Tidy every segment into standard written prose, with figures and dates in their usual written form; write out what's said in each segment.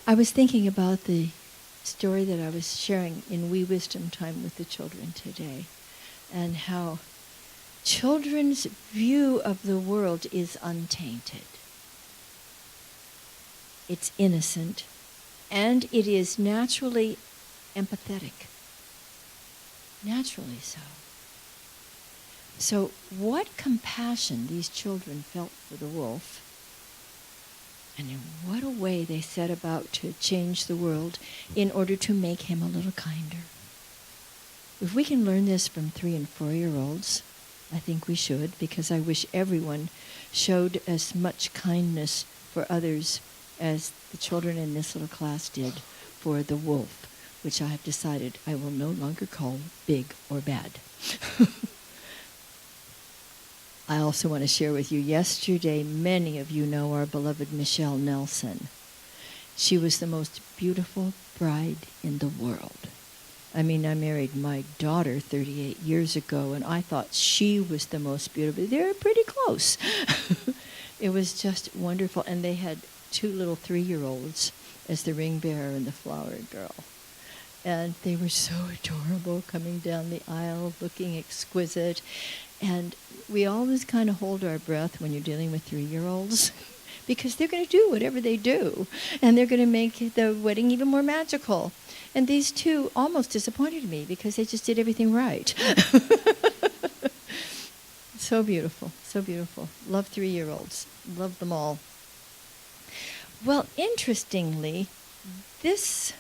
I was thinking about the story that I was sharing in Wee Wisdom Time with the children today, and how children's view of the world is untainted. It's innocent, and it is naturally empathetic. Naturally so. So what compassion these children felt for the wolf, and in what a way they set about to change the world in order to make him a little kinder. If we can learn this from 3- and 4-year-olds, I think we should, because I wish everyone showed as much kindness for others as the children in this little class did for the wolf, which I have decided I will no longer call big or bad. I also want to share with you, yesterday, many of you know our beloved Michelle Nelson. She was the most beautiful bride in the world. I mean, I married my daughter 38 years ago, and I thought she was the most beautiful. They're pretty close. It was just wonderful. And they had 2 little 3-year-olds as the ring bearer and the flower girl. And they were so adorable, coming down the aisle, looking exquisite. And we always kind of hold our breath when you're dealing with 3-year-olds, because they're going to do whatever they do, and they're going to make the wedding even more magical. And these 2 almost disappointed me because they just did everything right. So beautiful, so beautiful. Love 3-year-olds. Love them all. Well, interestingly, these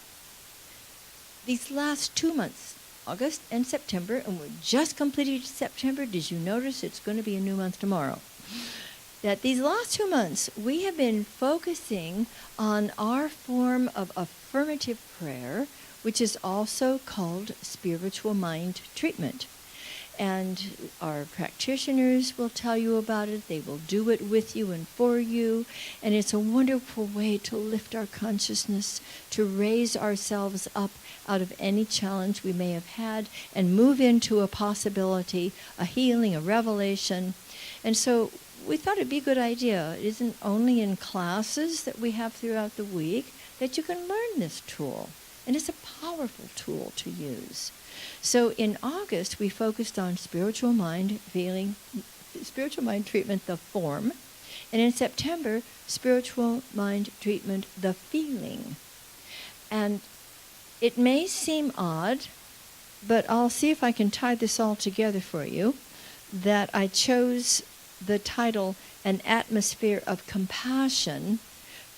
last 2 months, August and September, and we're just completed September. Did you notice it's going to be a new month tomorrow? That these last 2 months, we have been focusing on our form of affirmative prayer, which is also called spiritual mind treatment. And our practitioners will tell you about it. They will do it with you and for you. And it's a wonderful way to lift our consciousness, to raise ourselves up out of any challenge we may have had and move into a possibility, a healing, a revelation. And so we thought it'd be a good idea. It isn't only in classes that we have throughout the week that you can learn this tool. And it's a powerful tool to use. So in August, we focused on spiritual mind treatment, the form. And in September, spiritual mind treatment, the feeling. And it may seem odd, but I'll see if I can tie this all together for you, that I chose the title, An Atmosphere of Compassion,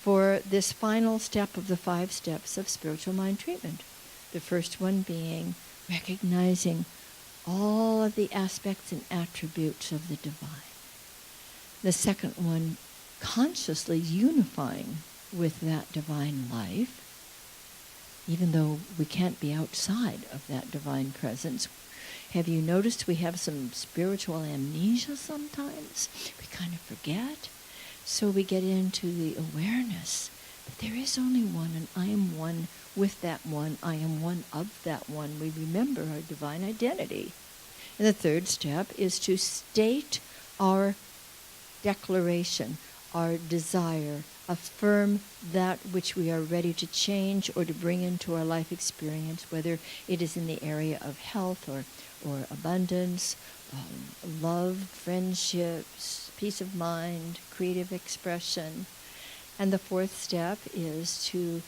for this final step of the 5 steps of spiritual mind treatment. The first one being recognizing all of the aspects and attributes of the divine. The second one, consciously unifying with that divine life, even though we can't be outside of that divine presence. Have you noticed we have some spiritual amnesia sometimes? We kind of forget. So we get into the awareness that there is only one, and I am one with that one. I am one of that one. We remember our divine identity. And the third step is to state our declaration, our desire, affirm that which we are ready to change or to bring into our life experience, whether it is in the area of health or abundance, love, friendships, peace of mind, creative expression. And the fourth step is to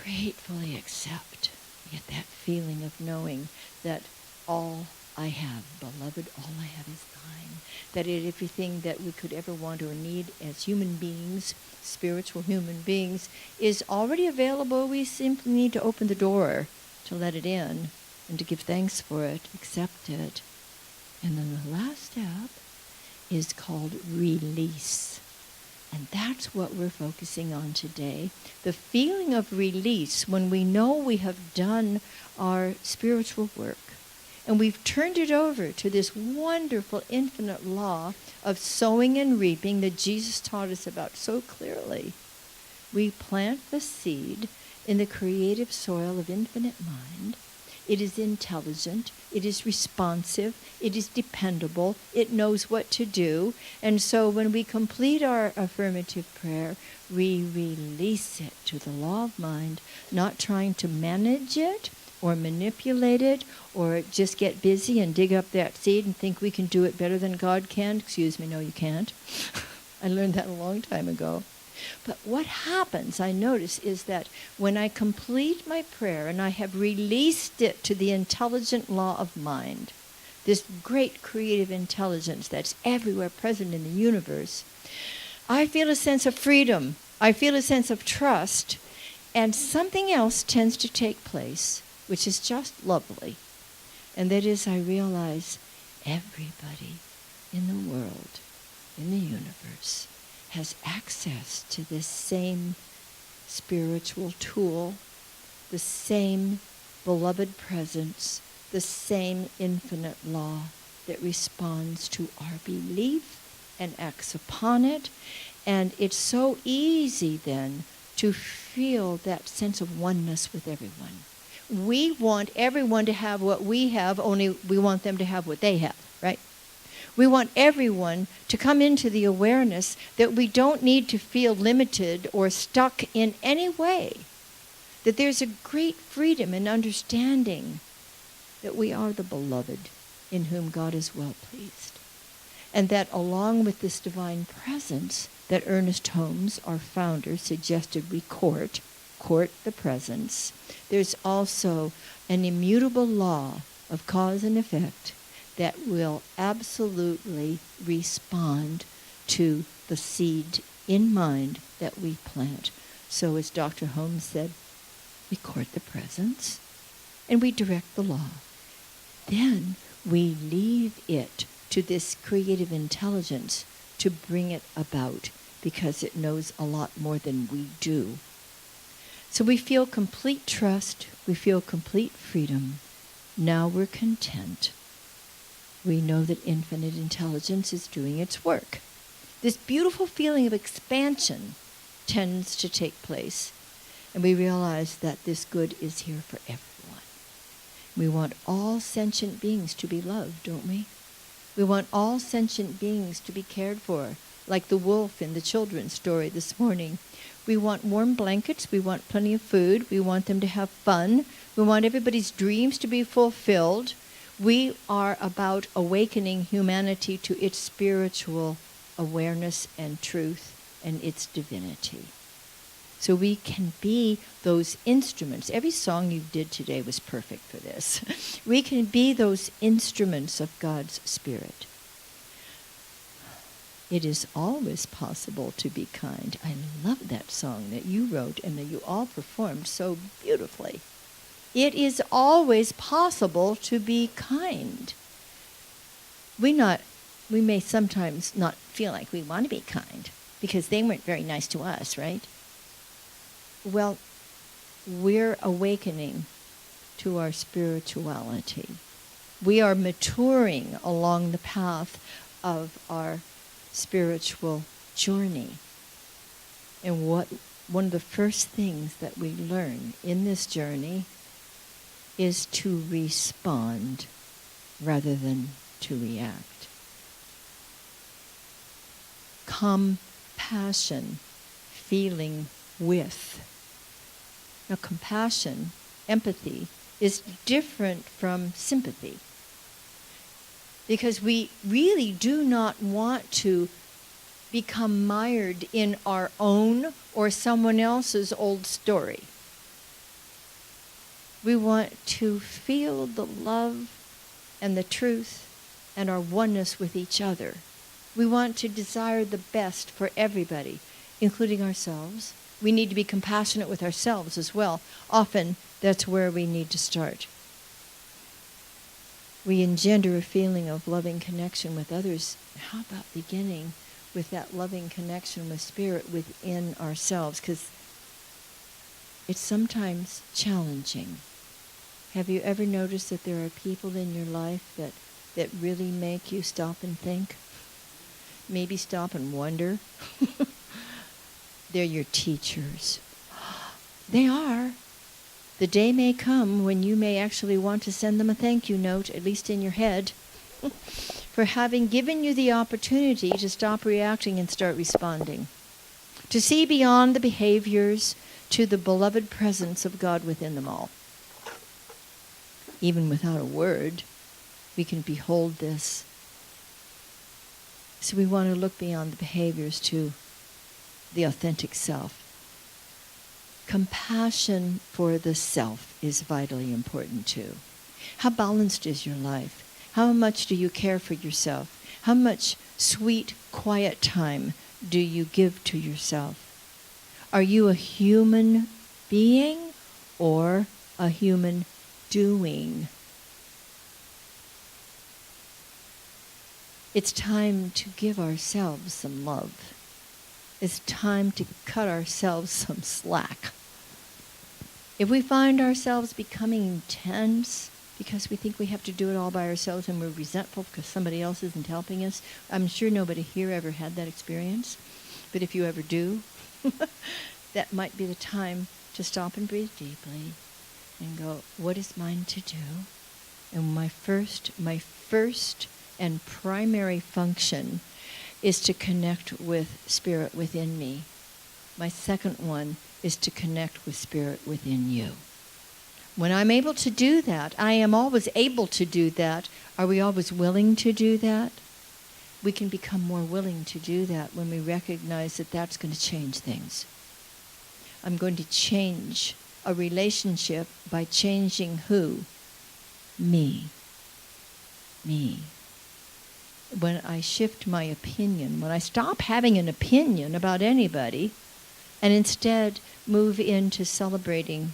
gratefully accept, get that feeling of knowing that all I have, beloved, all I have is thine. That everything that we could ever want or need as human beings, spiritual human beings, is already available. We simply need to open the door to let it in and to give thanks for it, accept it. And then the last step is called release. And that's what we're focusing on today. The feeling of release when we know we have done our spiritual work and we've turned it over to this wonderful infinite law of sowing and reaping that Jesus taught us about so clearly. We plant the seed in the creative soil of infinite mind. it is intelligent, it is responsive, it is dependable, it knows what to do. And so when we complete our affirmative prayer, we release it to the law of mind, not trying to manage it or manipulate it or just get busy and dig up that seed and think we can do it better than God can. Excuse me, no, you can't. I learned that a long time ago. But what happens, I notice, is that when I complete my prayer and I have released it to the intelligent law of mind, this great creative intelligence that's everywhere present in the universe, I feel a sense of freedom. I feel a sense of trust. And something else tends to take place, which is just lovely. And that is, I realize everybody in the world, in the universe, has access to this same spiritual tool, the same beloved presence, the same infinite law that responds to our belief and acts upon it. And it's so easy then to feel that sense of oneness with everyone. We want everyone to have what we have, only we want them to have what they have, right? We want everyone to come into the awareness that we don't need to feel limited or stuck in any way, that there's a great freedom and understanding that we are the beloved in whom God is well pleased. And that along with this divine presence that Ernest Holmes, our founder, suggested we court the presence, there's also an immutable law of cause and effect that will absolutely respond to the seed in mind that we plant. So as Dr. Holmes said, we court the presence and we direct the law. Then we leave it to this creative intelligence to bring it about, because it knows a lot more than we do. So we feel complete trust, we feel complete freedom. Now we're content. We know that infinite intelligence is doing its work. This beautiful feeling of expansion tends to take place, and we realize that this good is here for everyone. We want all sentient beings to be loved, don't we? We want all sentient beings to be cared for, like the wolf in the children's story this morning. We want warm blankets, we want plenty of food, we want them to have fun, we want everybody's dreams to be fulfilled. We are about awakening humanity to its spiritual awareness and truth and its divinity. So we can be those instruments. Every song you did today was perfect for this. We can be those instruments of God's Spirit. It is always possible to be kind. I love that song that you wrote and that you all performed so beautifully. It is always possible to be kind. We may sometimes not feel like we want to be kind because they weren't very nice to us, right? Well, we're awakening to our spirituality. We are maturing along the path of our spiritual journey. And one of the first things that we learn in this journey is to respond rather than to react. Compassion, feeling with. Now, compassion, empathy, is different from sympathy, because we really do not want to become mired in our own or someone else's old story. We want to feel the love and the truth and our oneness with each other. We want to desire the best for everybody, including ourselves. We need to be compassionate with ourselves as well. Often, that's where we need to start. We engender a feeling of loving connection with others. How about beginning with that loving connection with Spirit within ourselves? Because it's sometimes challenging. Have you ever noticed that there are people in your life that really make you stop and think? Maybe stop and wonder? They're your teachers. They are. The day may come when you may actually want to send them a thank you note, at least in your head, for having given you the opportunity to stop reacting and start responding. To see beyond the behaviors to the beloved presence of God within them all. Even without a word, we can behold this. So we want to look beyond the behaviors to the authentic self. Compassion for the self is vitally important too. How balanced is your life? How much do you care for yourself? How much sweet, quiet time do you give to yourself? Are you a human being or a human doing? It's time to give ourselves some love. It's time to cut ourselves some slack. If we find ourselves becoming intense because we think we have to do it all by ourselves and we're resentful because somebody else isn't helping us, I'm sure nobody here ever had that experience. But if you ever do, that might be the time to stop and breathe deeply and go, what is mine to do? And my first and primary function is to connect with Spirit within me. My second one is to connect with Spirit within you. When I'm able to do that, I am always able to do that. Are we always willing to do that? We can become more willing to do that when we recognize that that's going to change things. I'm going to change a relationship by changing who? Me. Me. When I shift my opinion, when I stop having an opinion about anybody and instead move into celebrating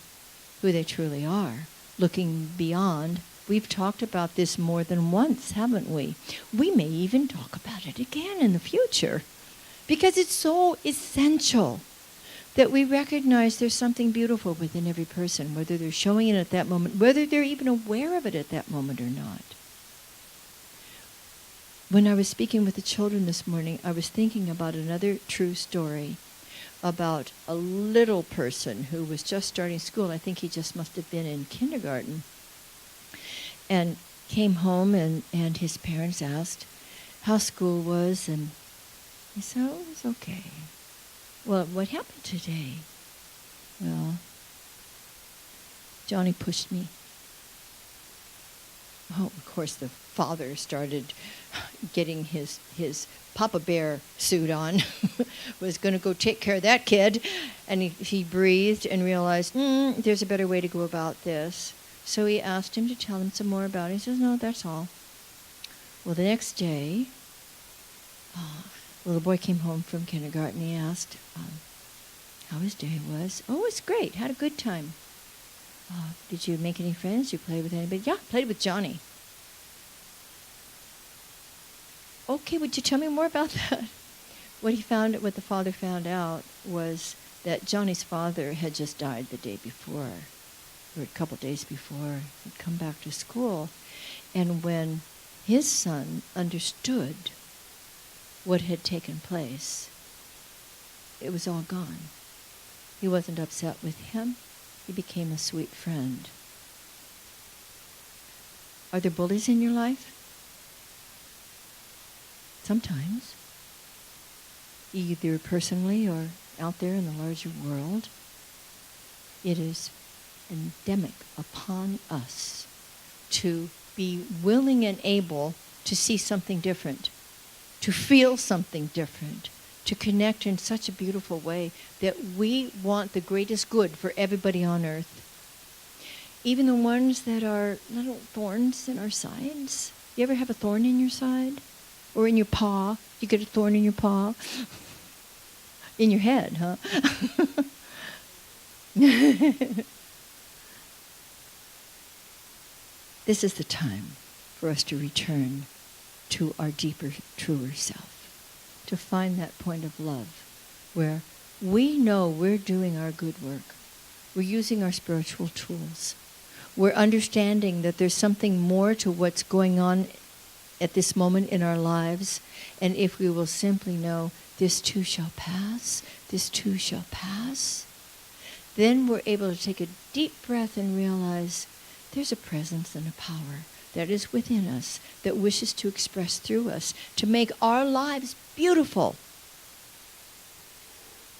who they truly are, looking beyond. We've talked about this more than once, haven't we? We may even talk about it again in the future because it's so essential that we recognize there's something beautiful within every person, whether they're showing it at that moment, whether they're even aware of it at that moment or not. When I was speaking with the children this morning, I was thinking about another true story about a little person who was just starting school. I think he just must have been in kindergarten. And came home and his parents asked how school was, and he said, oh, it was okay. Well, what happened today? Well, Johnny pushed me. Oh, of course, the father started getting his Papa Bear suit on, was going to go take care of that kid, and he breathed and realized, there's a better way to go about this. So he asked him to tell him some more about it. He says, no, that's all. Well, the next day, the little boy came home from kindergarten. He asked how his day was. Oh, it was great. Had a good time. Did you make any friends? Did you play with anybody? Yeah, played with Johnny. Okay, would you tell me more about that? What the father found out was that Johnny's father had just died the day before, or a couple days before. He'd come back to school. And when his son understood what had taken place, it was all gone. He wasn't upset with him. He became a sweet friend. Are there bullies in your life? Sometimes. Either personally or out there in the larger world. It is endemic upon us to be willing and able to see something different, to feel something different, to connect in such a beautiful way that we want the greatest good for everybody on earth. Even the ones that are little thorns in our sides. You ever have a thorn in your side? Or in your paw? You get a thorn in your paw? In your head, huh? This is the time for us to return to our deeper, truer self. To find that point of love where we know we're doing our good work. We're using our spiritual tools. We're understanding that there's something more to what's going on at this moment in our lives. And if we will simply know, this too shall pass, this too shall pass, then we're able to take a deep breath and realize there's a presence and a power that is within us that wishes to express through us, to make our lives beautiful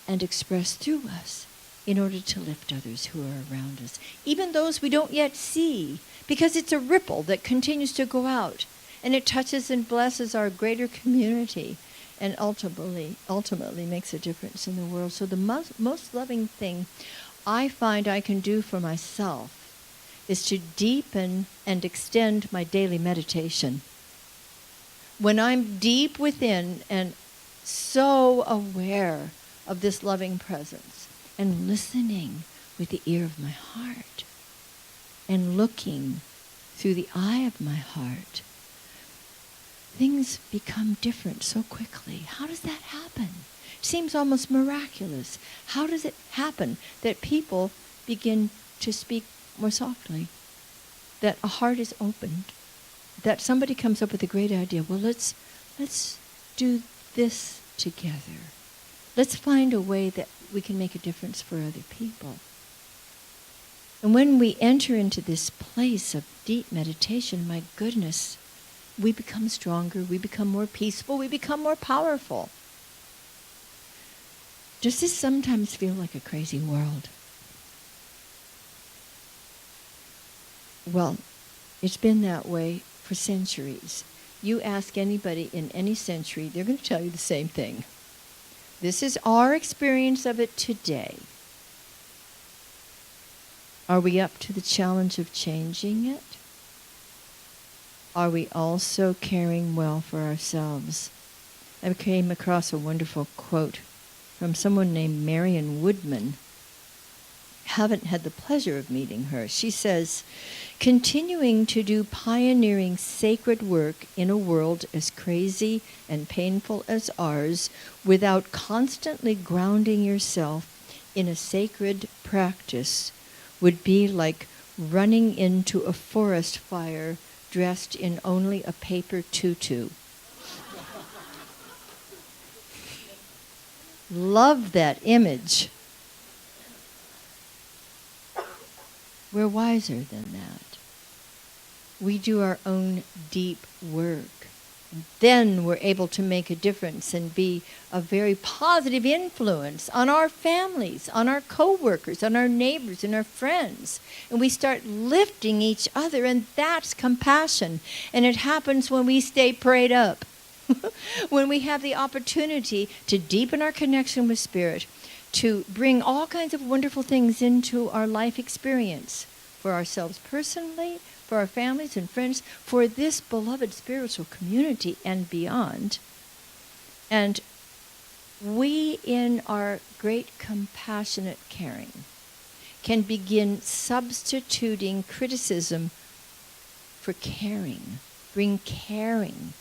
and express through us in order to lift others who are around us, even those we don't yet see, because it's a ripple that continues to go out, and it touches and blesses our greater community, and ultimately makes a difference in the world. So the most loving thing I find I can do for myself is to deepen and extend my daily meditation. When I'm deep within and so aware of this loving presence, and listening with the ear of my heart, and looking through the eye of my heart, things become different so quickly. How does that happen? It seems almost miraculous. How does it happen that people begin to speak more softly, that a heart is opened, that somebody comes up with a great idea? Well, let's do this together. Let's find a way that we can make a difference for other people. And when we enter into this place of deep meditation, my goodness, we become stronger, we become more peaceful, we become more powerful. Does this sometimes feel like a crazy world? Well, it's been that way for centuries. You ask anybody in any century, they're going to tell you the same thing. This is our experience of it today. Are we up to the challenge of changing it? Are we also caring well for ourselves? I came across a wonderful quote from someone named Marion Woodman. Haven't had the pleasure of meeting her. She says, continuing to do pioneering sacred work in a world as crazy and painful as ours without constantly grounding yourself in a sacred practice would be like running into a forest fire dressed in only a paper tutu. Love that image. We're wiser than that. We do our own deep work. Then we're able to make a difference and be a very positive influence on our families, on our co-workers, on our neighbors, and our friends. And we start lifting each other, and that's compassion. And it happens when we stay prayed up, when we have the opportunity to deepen our connection with Spirit, to bring all kinds of wonderful things into our life experience for ourselves personally, for our families and friends, for this beloved spiritual community and beyond. And we, in our great compassionate caring, can begin substituting criticism for caring. Bring caring.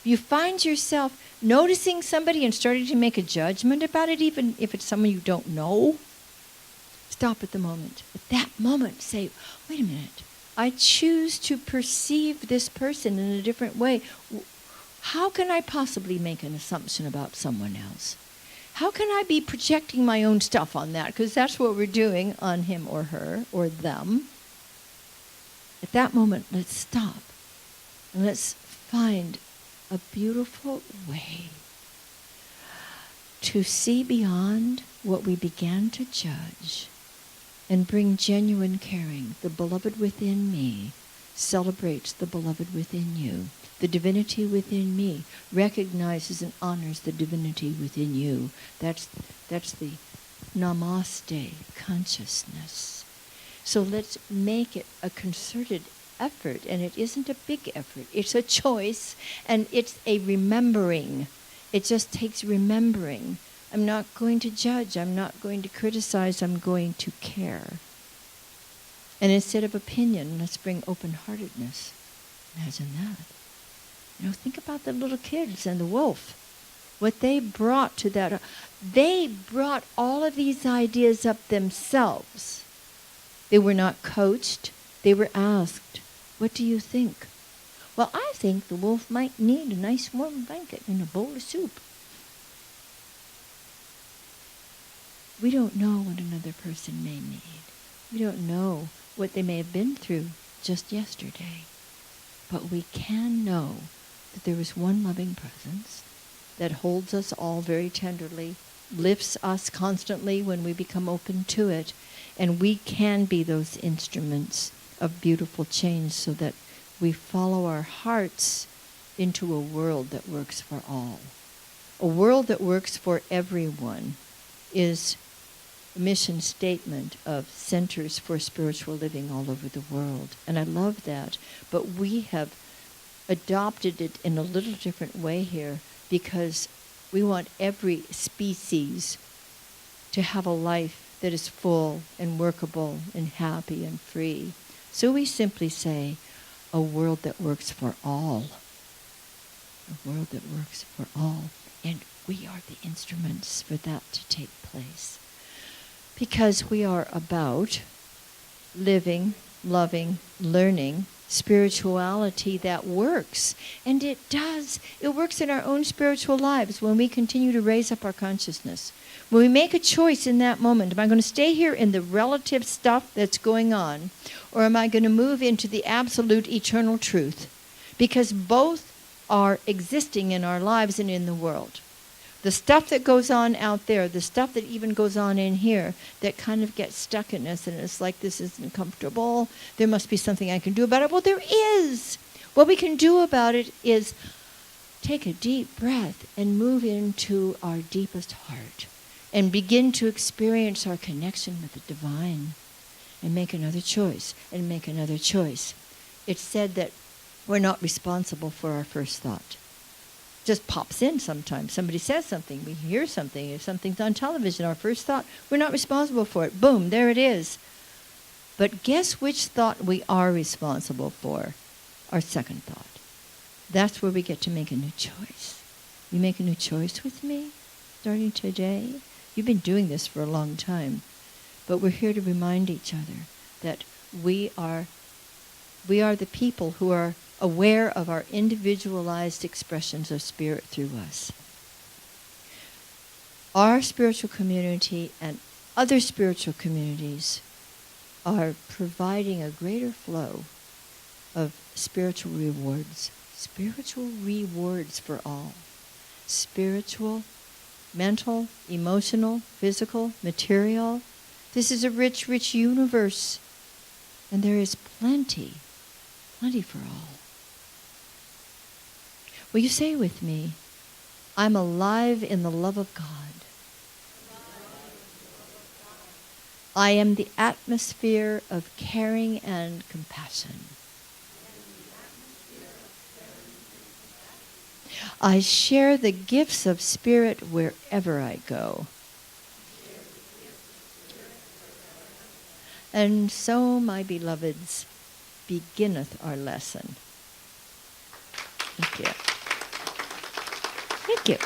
You find yourself noticing somebody and starting to make a judgment about it, even if it's someone you don't know. Stop at the moment. At that moment, say, wait a minute. I choose to perceive this person in a different way. How can I possibly make an assumption about someone else? How can I be projecting my own stuff on that? Because that's what we're doing on him or her or them. At that moment, let's stop. And let's find a beautiful way to see beyond what we began to judge and bring genuine caring. The beloved within me celebrates the beloved within you. The divinity within me recognizes and honors the divinity within you. That's the namaste consciousness. So let's make it a concerted effort, and it isn't a big effort. It's a choice, and it's a remembering. It just takes remembering. I'm not going to judge. I'm not going to criticize. I'm going to care. And instead of opinion, let's bring open-heartedness. Imagine that. Think about the little kids and the wolf. What they brought to that. They brought all of these ideas up themselves. They were not coached. They were asked, what do you think? Well, I think the wolf might need a nice warm blanket and a bowl of soup. We don't know what another person may need. We don't know what they may have been through just yesterday. But we can know that there is one loving presence that holds us all very tenderly, lifts us constantly when we become open to it, and we can be those instruments of beautiful change so that we follow our hearts into a world that works for all. A world that works for everyone is the mission statement of Centers for Spiritual Living all over the world. And I love that. But we have adopted it in a little different way here because we want every species to have a life that is full and workable and happy and free. So we simply say, a world that works for all. A world that works for all. And we are the instruments for that to take place. Because we are about living, loving, learning spirituality that works. And it does. It works in our own spiritual lives when we continue to raise up our consciousness. When we make a choice in that moment, am I going to stay here in the relative stuff that's going on, or am I going to move into the absolute eternal truth? Because both are existing in our lives and in the world. The stuff that goes on out there, the stuff that even goes on in here, that kind of gets stuck in us, and it's like, this isn't comfortable. There must be something I can do about it. Well, there is. What we can do about it is take a deep breath and move into our deepest heart and begin to experience our connection with the divine and make another choice and make another choice. It's said that we're not responsible for our first thought. Just pops in sometimes. Somebody says something, we hear something, if something's on television, our first thought, we're not responsible for it. Boom, there it is. But guess which thought we are responsible for? Our second thought. That's where we get to make a new choice. You make a new choice with me, starting today? You've been doing this for a long time. But we're here to remind each other that we are the people who are aware of our individualized expressions of spirit through us. Our spiritual community and other spiritual communities are providing a greater flow of spiritual rewards for all. Spiritual, mental, emotional, physical, material. This is a rich, rich universe, and there is plenty for all. Will you say with me, I'm alive in the love of God. I am the atmosphere of caring and compassion. I share the gifts of spirit wherever I go. And so, my beloveds, beginneth our lesson. Thank you. Thank you.